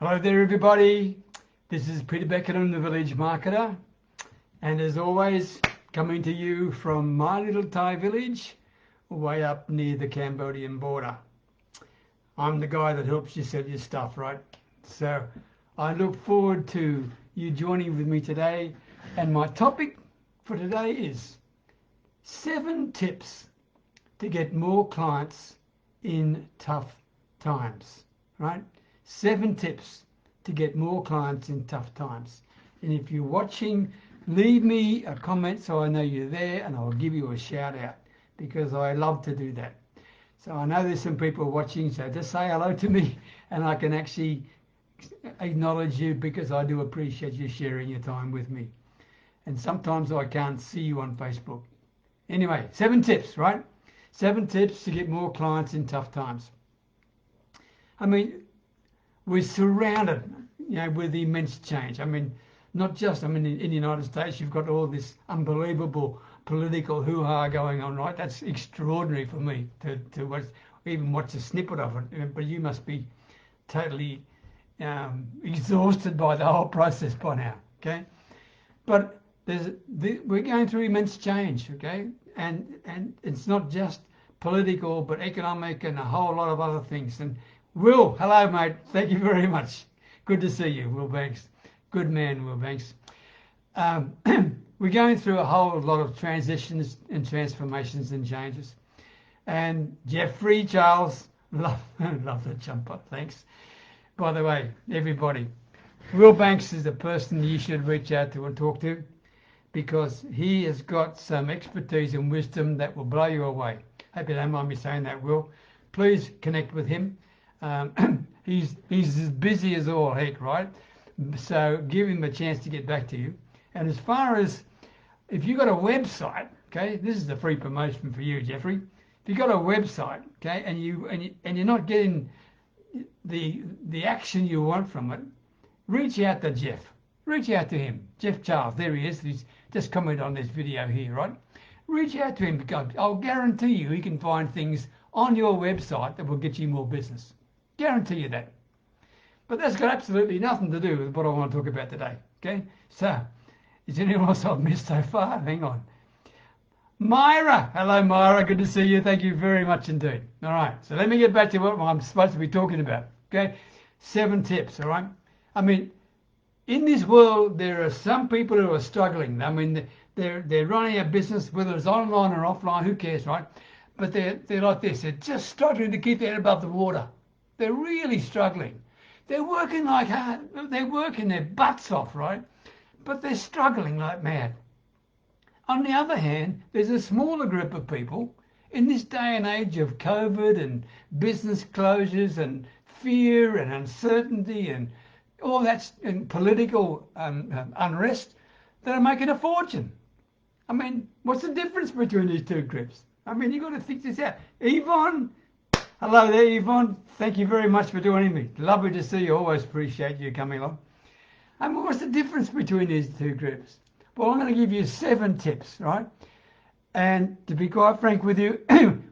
Hello there everybody, this is Peter Beckenham, the Village Marketer, and as always coming to you from my little Thai village way up near the Cambodian border. I'm the guy that helps you sell your stuff, right? So I look forward to you joining with me today, and my topic for today is 7 tips to get more clients in tough times, right? 7 tips to get more clients in tough times. And if you're watching, leave me a comment so I know you're there, and I'll give you a shout out because I love to do that. So I know there's some people watching, so just say hello to me and I can actually acknowledge you because I do appreciate you sharing your time with me. And sometimes I can't see you on Facebook. Anyway, 7 tips, right? 7 tips to get more clients in tough times. I mean, we're surrounded, with immense change. I mean, not just, in the United States, you've got all this unbelievable political hoo-ha going on, right? That's extraordinary for me to watch, even watch a snippet of it. But you must be totally exhausted by the whole process by now, okay? But we're going through immense change, okay? And it's not just political, but economic and a whole lot of other things. And Will, hello mate, thank you very much. Good to see you, Will Banks. Good man, Will Banks. We're going through a whole lot of transitions and transformations and changes. And Jeffrey Charles, love the jumper, thanks. By the way, everybody, Will Banks is the person you should reach out to and talk to because he has got some expertise and wisdom that will blow you away. Hope you don't mind me saying that, Will. Please connect with him. He's as busy as all heck, right? So give him a chance to get back to you. And as far as if you've got a website, okay, this is the free promotion for you, Jeffrey. If you've got a website, okay, and you're not getting the action you want from it, reach out to Jeff. Reach out to him, Jeff Charles. There he is. He's just commented on this video here, right? Reach out to him because I'll guarantee you he can find things on your website that will get you more business. Guarantee you that. But that's got absolutely nothing to do with what I want to talk about today. Okay? So, is there anyone else I've missed so far? Hang on. Myra. Hello, Myra. Good to see you. Thank you very much indeed. All right. So let me get back to what I'm supposed to be talking about. Okay? 7 tips. All right? In this world, there are some people who are struggling. They're running a business, whether it's online or offline, who cares, right? But they're like this. They're just struggling to keep their head above the water. They're really struggling. They're working like hard. They're working their butts off, right? But they're struggling like mad. On the other hand, there's a smaller group of people in this day and age of COVID and business closures and fear and uncertainty and all that and political unrest that are making a fortune. What's the difference between these 2 groups? You've got to think this out. Yvonne, hello there, Yvonne. Thank you very much for joining me. Lovely to see you. Always appreciate you coming along. What's the difference between these 2 groups? Well, I'm going to give you 7 tips, right? And to be quite frank with you,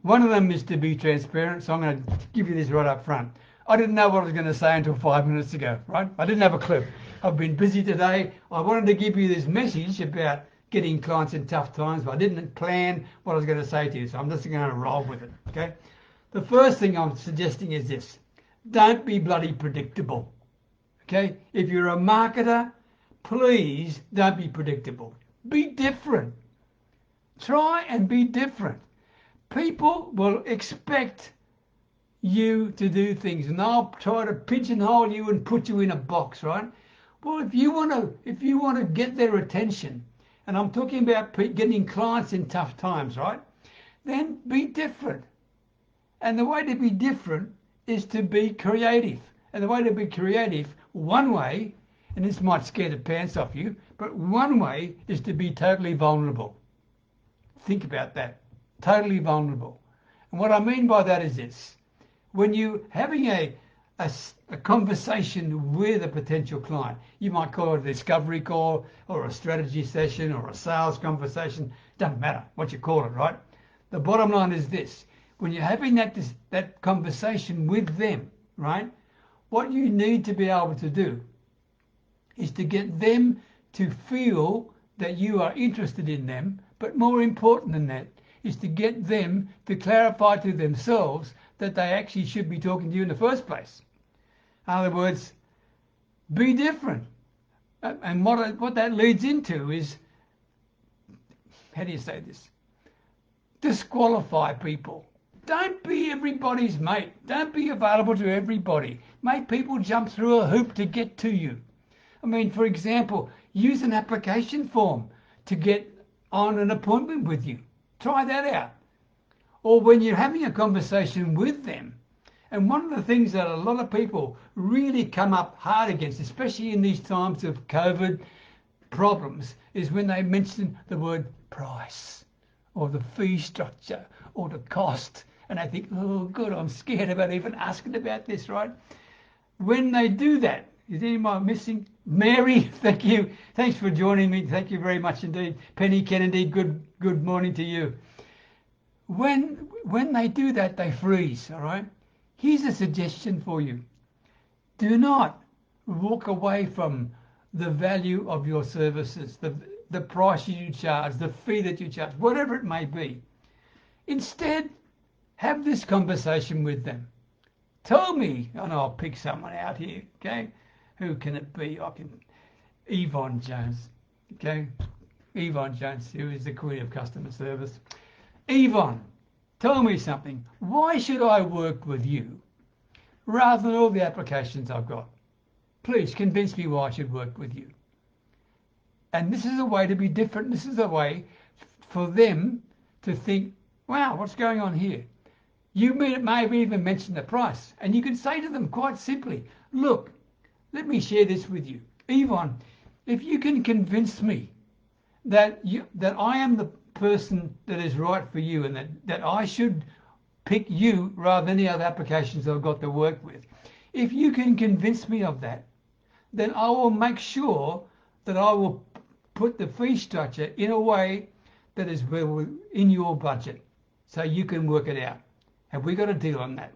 one of them is to be transparent. So I'm going to give you this right up front. I didn't know what I was going to say until 5 minutes ago, right? I didn't have a clue. I've been busy today. I wanted to give you this message about getting clients in tough times, but I didn't plan what I was going to say to you. So I'm just going to roll with it, okay? The first thing I'm suggesting is this. Don't be bloody predictable, okay? If you're a marketer, please don't be predictable. Be different. Try and be different. People will expect you to do things and they'll try to pigeonhole you and put you in a box, right? Well, if you want to get their attention, and I'm talking about getting clients in tough times, right? Then be different. And the way to be different is to be creative. And the way to be creative, one way, and this might scare the pants off you, but one way is to be totally vulnerable. Think about that. Totally vulnerable. And what I mean by that is this. When you're having a conversation with a potential client, you might call it a discovery call or a strategy session or a sales conversation. Doesn't matter what you call it, right? The bottom line is this. When you're having that conversation with them, right, what you need to be able to do is to get them to feel that you are interested in them, but more important than that is to get them to clarify to themselves that they actually should be talking to you in the first place. In other words, be different. And what that leads into is, how do you say this? Disqualify people. Don't be everybody's mate. Don't be available to everybody. Make people jump through a hoop to get to you. I mean, for example, use an application form to get on an appointment with you. Try that out. Or when you're having a conversation with them. And one of the things that a lot of people really come up hard against, especially in these times of COVID problems, is when they mention the word price or the fee structure or the cost. And I think, oh, good, I'm scared about even asking about this, right? When they do that, is anyone missing? Mary, thank you. Thanks for joining me. Thank you very much indeed. Penny Kennedy, good morning to you. When they do that, they freeze, all right? Here's a suggestion for you. Do not walk away from the value of your services, the price you charge, the fee that you charge, whatever it may be. Instead, have this conversation with them. Tell me, and I'll pick someone out here, okay? Who can it be? Yvonne Jones, okay? Yvonne Jones, who is the Queen of Customer Service. Yvonne, tell me something. Why should I work with you rather than all the applications I've got? Please convince me why I should work with you. And this is a way to be different. This is a way for them to think, wow, what's going on here? You may have even mentioned the price. And you can say to them quite simply, look, let me share this with you. Yvonne, if you can convince me that I am the person that is right for you and that I should pick you rather than any other applications I've got to work with. If you can convince me of that, then I will make sure that I will put the fee structure in a way that is well in your budget so you can work it out. Have we got a deal on that?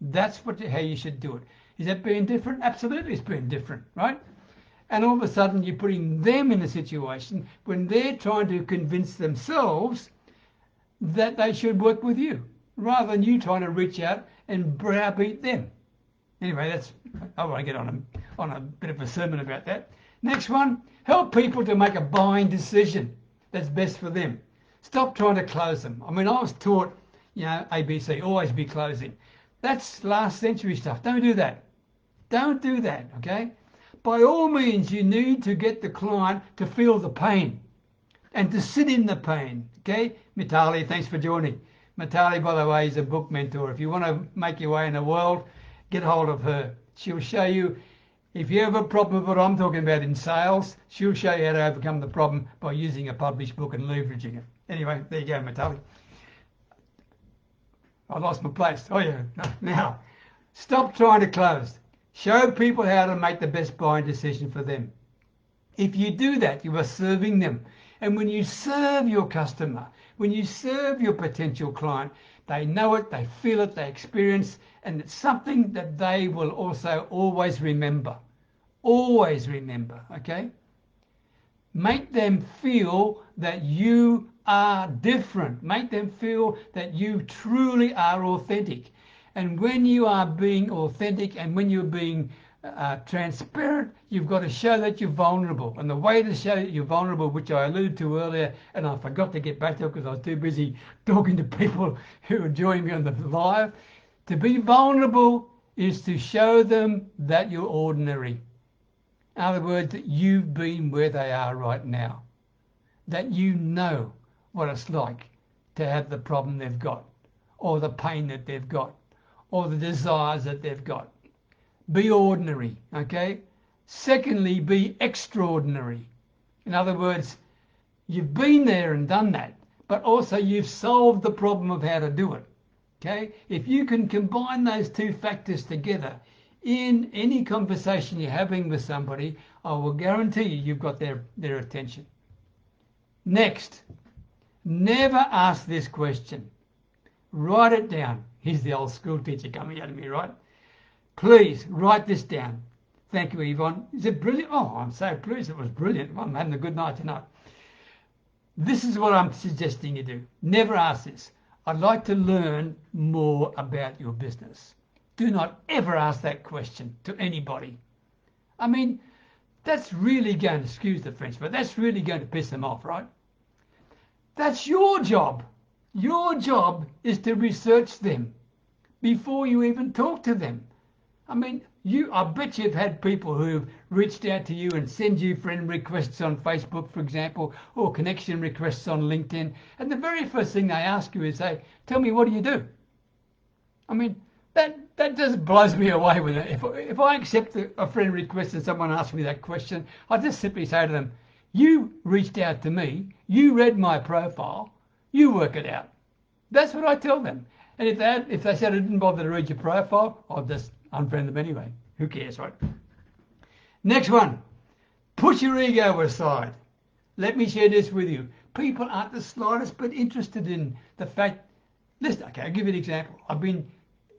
That's how you should do it. Is that being different? Absolutely, it's being different, right? And all of a sudden you're putting them in a situation when they're trying to convince themselves that they should work with you rather than you trying to reach out and browbeat them. Anyway, I want to get on a bit of a sermon about that. Next one, help people to make a buying decision that's best for them. Stop trying to close them. I mean, I was taught, ABC, always be closing. That's last century stuff. Don't do that. Don't do that, okay? By all means, you need to get the client to feel the pain and to sit in the pain, okay? Mitali, thanks for joining. Mitali, by the way, is a book mentor. If you want to make your way in the world, get hold of her. She'll show you, if you have a problem with what I'm talking about in sales, she'll show you how to overcome the problem by using a published book and leveraging it. Anyway, there you go, Mitali. I lost my place. Oh, yeah. Now, stop trying to close. Show people how to make the best buying decision for them. If you do that, you are serving them. And when you serve your customer, when you serve your potential client, they know it, they feel it, they experience, and it's something that they will also always remember. Always remember, okay? Make them feel that you are different. Make them feel that you truly are authentic. And when you are being authentic and when you're being transparent, you've got to show that you're vulnerable. And the way to show that you're vulnerable, which I alluded to earlier, and I forgot to get back to it because I was too busy talking to people who are joining me on the live, to be vulnerable is to show them that you're ordinary. In other words, that you've been where they are right now. That you know what it's like to have the problem they've got, or the pain that they've got, or the desires that they've got. Be ordinary, okay? Secondly, be extraordinary. In other words, you've been there and done that, but also you've solved the problem of how to do it, okay? If you can combine those two factors together in any conversation you're having with somebody, I will guarantee you've got their attention. Next, never ask this question. Write it down. Here's the old school teacher coming at me, right? Please write this down. Thank you, Yvonne. Is it brilliant? Oh, I'm so pleased it was brilliant. I'm having a good night tonight. This is what I'm suggesting you do. Never ask this. I'd like to learn more about your business. Do not ever ask that question to anybody. I mean, that's really going to, excuse the French, but that's really going to piss them off, right? That's your job. Your job is to research them before you even talk to them. I mean, I bet you've had people who've reached out to you and send you friend requests on Facebook, for example, or connection requests on LinkedIn. And the very first thing they ask you is, say, tell me, what do you do? I mean, that just blows me away with it. If I accept a friend request and someone asks me that question, I just simply say to them, you reached out to me, you read my profile, you work it out. That's what I tell them. And if they said I didn't bother to read your profile, I'll just unfriend them anyway. Who cares, right? Next one. Put your ego aside. Let me share this with you. People aren't the slightest bit interested in the fact. Listen, okay, I'll give you an example. I've been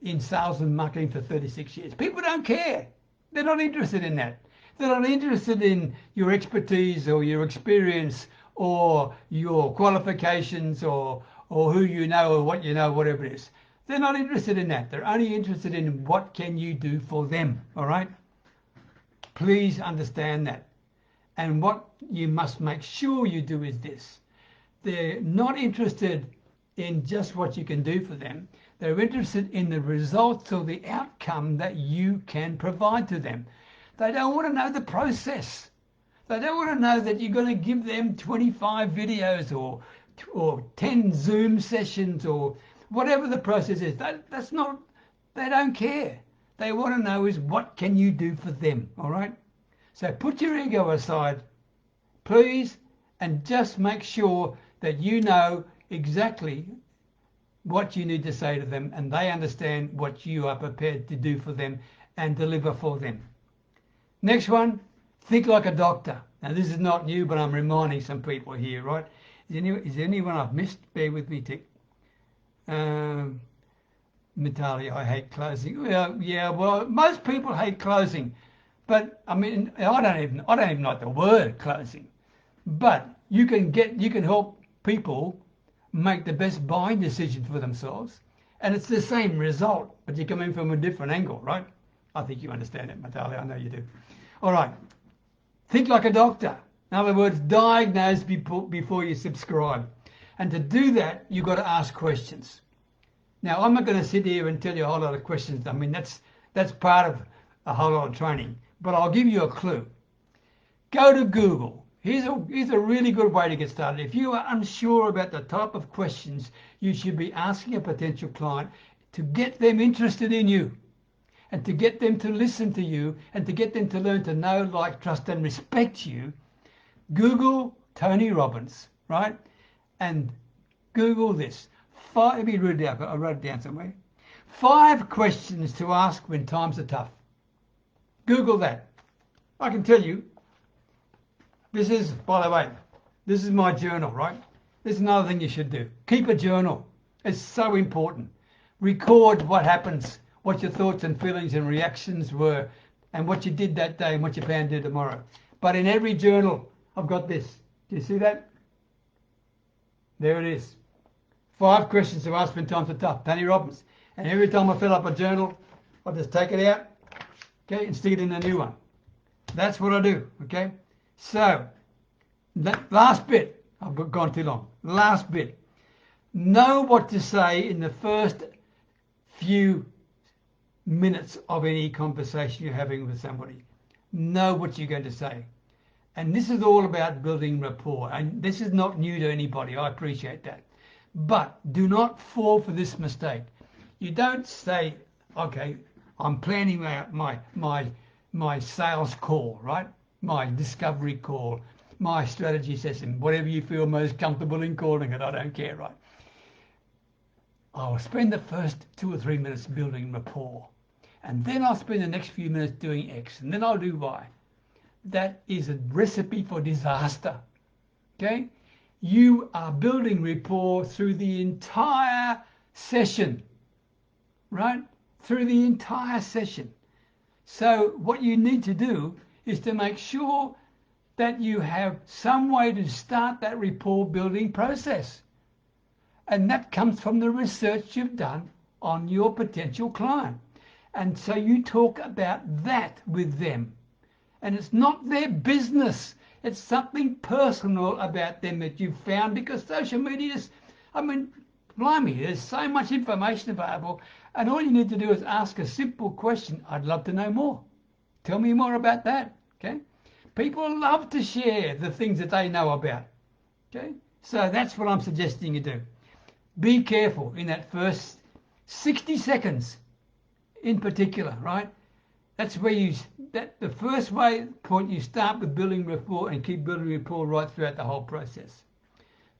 in sales and marketing for 36 years. People don't care. They're not interested in that. They're not interested in your expertise or your experience or your qualifications or who you know or what you know, whatever it is. They're not interested in that. They're only interested in what can you do for them, all right? Please understand that. And what you must make sure you do is this. They're not interested in just what you can do for them. They're interested in the results or the outcome that you can provide to them. They don't want to know the process. They don't want to know that you're going to give them 25 videos or 10 Zoom sessions or whatever the process is. That's not, they don't care. They want to know is what can you do for them, all right? So put your ego aside, please, and just make sure that you know exactly what you need to say to them and they understand what you are prepared to do for them and deliver for them. Next one, think like a doctor. Now this is not new, but I'm reminding some people here, right? Is there anyone I've missed? Bear with me, Tick. Mitali, I hate closing. Well, most people hate closing, but I mean, I don't even like the word closing. But you can help people make the best buying decision for themselves, and it's the same result, but you come in from a different angle, right? I think you understand it, Mitali. I know you do. All right. Think like a doctor. In other words, diagnose before you subscribe. And to do that, you've got to ask questions. Now, I'm not going to sit here and tell you a whole lot of questions. I mean, that's part of a whole lot of training. But I'll give you a clue. Go to Google. Here's a really good way to get started. If you are unsure about the type of questions you should be asking a potential client to get them interested in you and to get them to listen to you and to get them to learn to know, like, trust and respect you, Google Tony Robbins, right? And Google this. Let me read it down. I wrote it down somewhere. 5 questions to ask when times are tough. Google that. I can tell you, this is, by the way, this is my journal, right? This is another thing you should do. Keep a journal. It's so important. Record what happens, what your thoughts and feelings and reactions were, and what you did that day and what you plan to do tomorrow. But in every journal, I've got this. Do you see that? There it is. 5 questions to ask when times are tough. Tony Robbins. And every time I fill up a journal, I just take it out, okay, and stick it in a new one. That's what I do, okay? So, that last bit, I've gone too long. Last bit. Know what to say in the first few minutes of any conversation you're having with somebody. Know what you're going to say. And this is all about building rapport. And this is not new to anybody. I appreciate that. But do not fall for this mistake. You don't say, okay, I'm planning out my sales call, right? My discovery call, my strategy session, whatever you feel most comfortable in calling it. I don't care, right? I'll spend the first 2 or 3 minutes building rapport. And then I'll spend the next few minutes doing X. And then I'll do Y. That is a recipe for disaster. Okay? You are building rapport through the entire session. Right? Through the entire session. So what you need to do is to make sure that you have some way to start that rapport building process. And that comes from the research you've done on your potential client. And so you talk about that with them. And it's not their business. It's something personal about them that you've found, because social media is, blimey, there's so much information available. And all you need to do is ask a simple question. I'd love to know more. Tell me more about that. Okay? People love to share the things that they know about. Okay? So that's what I'm suggesting you do. Be careful in that first 60 seconds in particular, right? That's where the first point you start with building rapport and keep building rapport right throughout the whole process.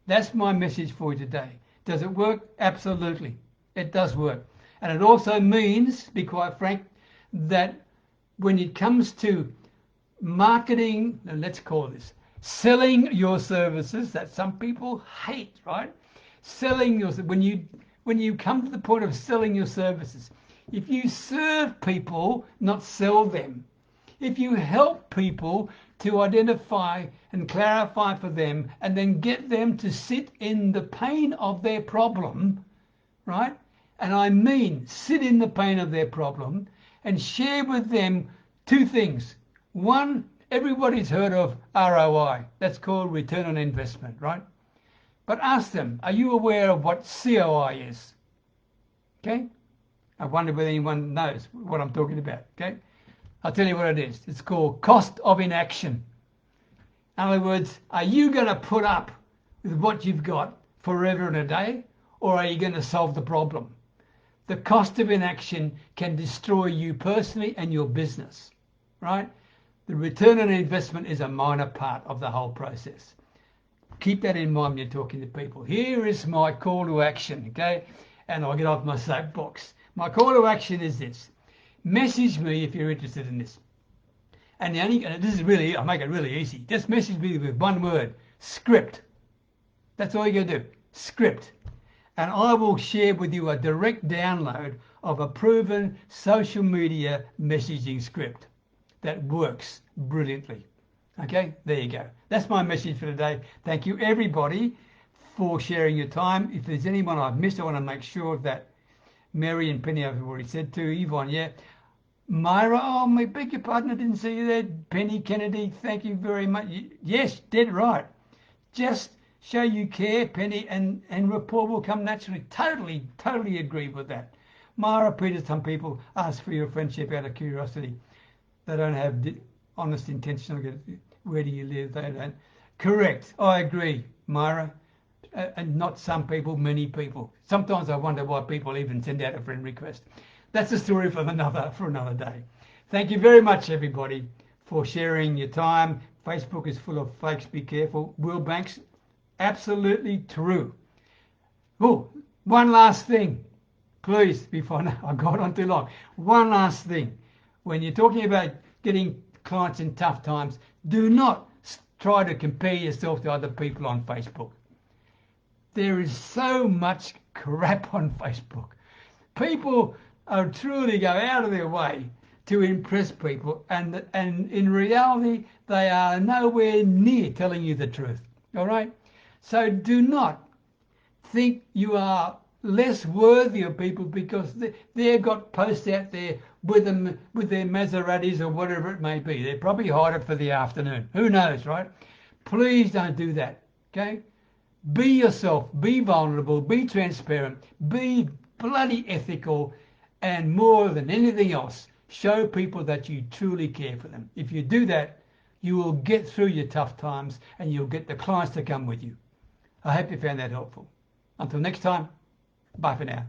That's my message for you today. Does it work? Absolutely. It does work. And it also means, to be quite frank, that when it comes to marketing, let's call this, selling your services, that some people hate, right? Selling your, when you come to the point of selling your services, if you serve people, not sell them, if you help people to identify and clarify for them and then get them to sit in the pain of their problem, right? And I mean sit in the pain of their problem and share with them two things. One, everybody's heard of ROI. That's called return on investment, right? But ask them, are you aware of what COI is? Okay? I wonder whether anyone knows what I'm talking about, okay? I'll tell you what it is. It's called cost of inaction. In other words, are you going to put up with what you've got forever and a day, or are you going to solve the problem? The cost of inaction can destroy you personally and your business, right? The return on investment is a minor part of the whole process. Keep that in mind when you're talking to people. Here is my call to action, okay? And I'll get off my soapbox. My call to action is this. Message me if you're interested in this. And this is really, I'll make it really easy. Just message me with one word, script. That's all you got to do, script. And I will share with you a direct download of a proven social media messaging script that works brilliantly. Okay, there you go. That's my message for today. Thank you everybody for sharing your time. If there's anyone I've missed, I want to make sure that Mary and Penny, I've already said to, Yvonne, yeah. Myra, oh, my beg your pardon, I didn't see you there. Penny Kennedy, thank you very much. Yes, dead right. Just show you care, Penny, and rapport will come naturally. Totally agree with that. Myra, Peter, some people ask for your friendship out of curiosity. They don't have honest intention. Where do you live? They don't. Correct. I agree, Myra. And not some people, many people. Sometimes I wonder why people even send out a friend request. That's a story for another day. Thank you very much, everybody, for sharing your time. Facebook is full of fakes. Be careful. Will Banks, absolutely true. Oh, one last thing, please, before I've gone on too long. One last thing. When you're talking about getting clients in tough times, do not try to compare yourself to other people on Facebook. There is so much crap on Facebook. People truly go out of their way to impress people, and in reality, they are nowhere near telling you the truth. All right? So do not think you are less worthy of people because they've got posts out there with them, with their Maseratis or whatever it may be. They probably hide it for the afternoon. Who knows, right? Please don't do that. Okay? Be yourself, be vulnerable, be transparent, be bloody ethical, and more than anything else, show people that you truly care for them. If you do that, you will get through your tough times and you'll get the clients to come with you. I hope you found that helpful. Until next time, bye for now.